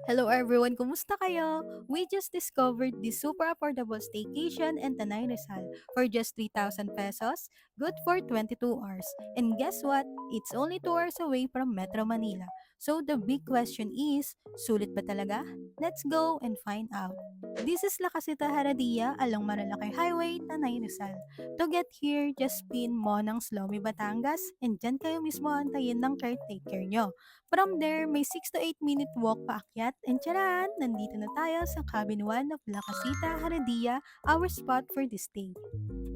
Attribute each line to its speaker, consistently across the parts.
Speaker 1: Hello everyone, kumusta kayo? We just discovered this super affordable staycation in Tanay Rizal for just 3,000 pesos, good for 22 hours. And guess what? It's only 2 hours away from Metro Manila. So the big question is, sulit ba talaga? Let's go and find out. This is La Casita Haradia along Marilaki Highway, Tanay Rizal. To get here, just spin Monang Slomi Batangas and dyan kayo mismo antayin ng caretaker nyo. From there, may 6 to 8 minute walk paakyat and tcharan! Nandito na tayo sa cabin 1 of La Casita Heredia, our spot for this day.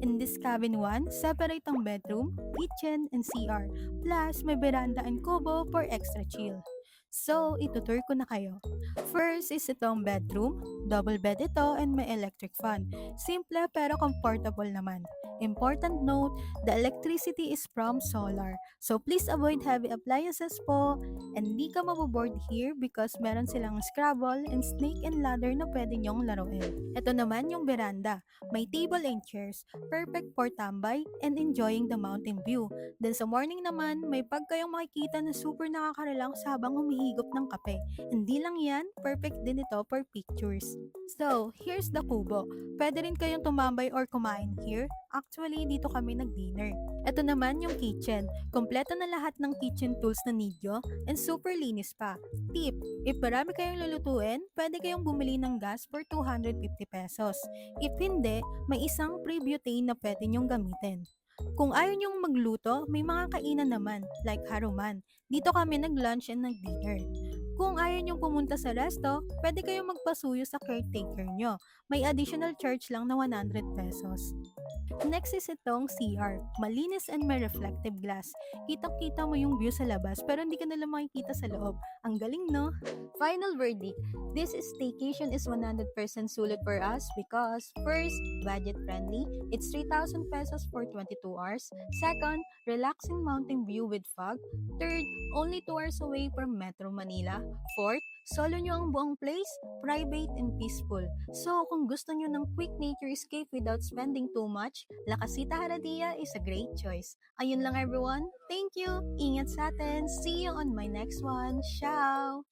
Speaker 1: In this cabin 1, separate ang bedroom, kitchen, and CR. Plus, may veranda and kubo for extra chill. So, itutur ko na kayo. First is itong bedroom. Double bed ito and may electric fan. Simple pero comfortable naman. Important note, the electricity is from solar. So please avoid heavy appliances po. And di ka maboboard here because meron silang Scrabble and Snake and Ladder na pwede nyong laruin. Ito naman yung veranda. May table and chairs, perfect for tambay and enjoying the mountain view. Then sa morning naman, may pag kayong makikita na super nakaka-relax habang humihigop ng kape. Hindi lang yan, perfect din ito for pictures. So, here's the kubo. Pwede rin kayong tumambay or kumain here. Actually, dito kami nag-dinner. Ito naman yung kitchen. Kompleto na lahat ng kitchen tools na need nyo and super linis pa. Tip, if marami kayong lulutuin, pwede kayong bumili ng gas for 250 pesos. If hindi, may isang pre-butane na pwede nyong gamitin. Kung ayaw nyong magluto, may mga kainan naman, like haruman. Dito kami nag-lunch and nag-dinner. Kung ayaw nyong pumunta sa resto, pwede kayong magpasuyo sa caretaker nyo. May additional charge lang na 100 pesos. Next is itong CR. Malinis and may reflective glass. Kitang-kita mo yung view sa labas pero hindi ka nila makikita sa loob. Ang galing, no? Final verdict. This staycation is 100% sulit for us because first, budget friendly. It's 3,000 pesos for 22 hours. Second, relaxing mountain view with fog. Third, only 2 hours away from Metro Manila. Fourth, solo nyo ang buong place, private and peaceful. So, kung gusto nyo ng quick nature escape without spending too much, La Casita Haradia is a great choice. Ayun lang everyone. Thank you. Ingat sa atin. See you on my next one. Ciao!